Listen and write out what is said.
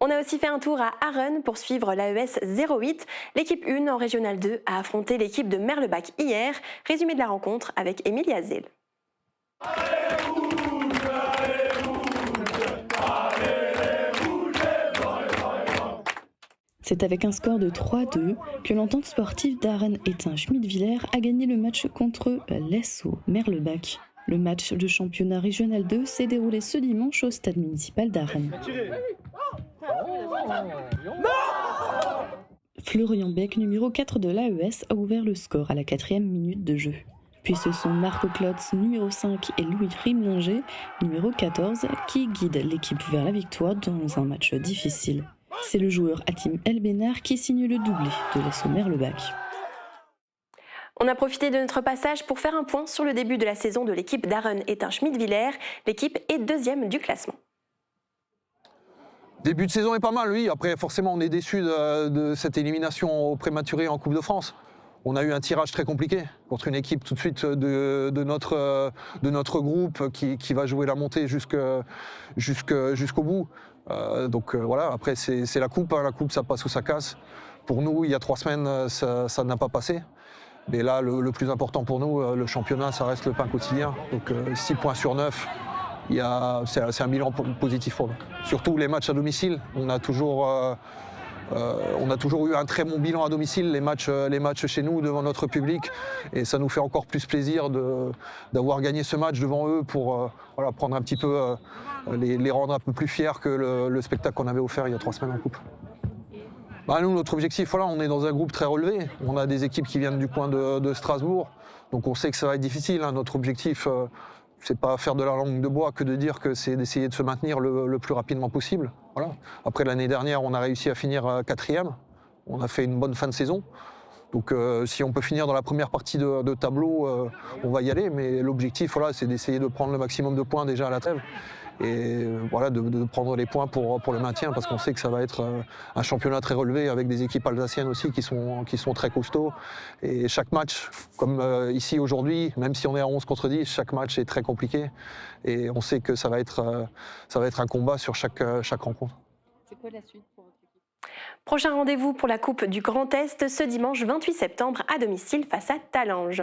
On a aussi fait un tour à Arren pour suivre l'AES 08. L'équipe 1 en Régional 2 a affronté l'équipe de Merlebach hier. Résumé de la rencontre avec Émilie Hazel. C'est avec un score de 3-2 que l'entente sportive d'Arren Étain-Schmidtviller a gagné le match contre l'SO Merlebach. Le match de championnat régional 2 s'est déroulé ce dimanche au stade municipal d'Arren. Florian Beck, numéro 4 de l'AES, a ouvert le score à la 4e minute de jeu. Puis ce sont Marco Klotz, numéro 5, et Louis Frimlinger, numéro 14, qui guident l'équipe vers la victoire dans un match difficile. C'est le joueur Hatim Elbenar qui signe le doublé de l'ASO Merlebach. On a profité de notre passage pour faire un point sur le début de la saison de l'équipe d'Arren Étain-Schmidtviller. L'équipe est 2e du classement. Début de saison est pas mal, oui. Après, forcément, on est déçu de cette élimination prématurée en Coupe de France. On a eu un tirage très compliqué contre une équipe tout de suite de notre groupe qui va jouer la montée jusqu'au bout. Voilà, après c'est la coupe, hein. La coupe ça passe ou ça casse. Pour nous, il y a 3 semaines, ça n'a pas passé. Mais là, le plus important pour nous, le championnat, ça reste le pain quotidien. Donc 6 points sur 9, c'est un bilan positif pour nous. Surtout les matchs à domicile, on a toujours eu un très bon bilan à domicile, les matchs chez nous, devant notre public. Et ça nous fait encore plus plaisir d'avoir gagné ce match devant eux pour prendre un petit peu, les rendre un peu plus fiers que le spectacle qu'on avait offert il y a 3 semaines en coupe. Nous, notre objectif, on est dans un groupe très relevé. On a des équipes qui viennent du coin de Strasbourg. Donc on sait que ça va être difficile, hein. Notre objectif, c'est pas faire de la langue de bois que de dire que c'est d'essayer de se maintenir le plus rapidement possible. Voilà. Après l'année dernière, on a réussi à finir 4e. On a fait une bonne fin de saison. Donc si on peut finir dans la première partie de tableau, on va y aller. Mais l'objectif, c'est d'essayer de prendre le maximum de points déjà à la trêve. Et de prendre les points pour le maintien, parce qu'on sait que ça va être un championnat très relevé avec des équipes alsaciennes aussi qui sont très costauds. Et chaque match, comme ici aujourd'hui, même si on est à 11 contre 10, chaque match est très compliqué. Et on sait que ça va être un combat sur chaque rencontre. C'est quoi la suite pour votre équipe ? Prochain rendez-vous pour la Coupe du Grand Est ce dimanche 28 septembre à domicile face à Talange.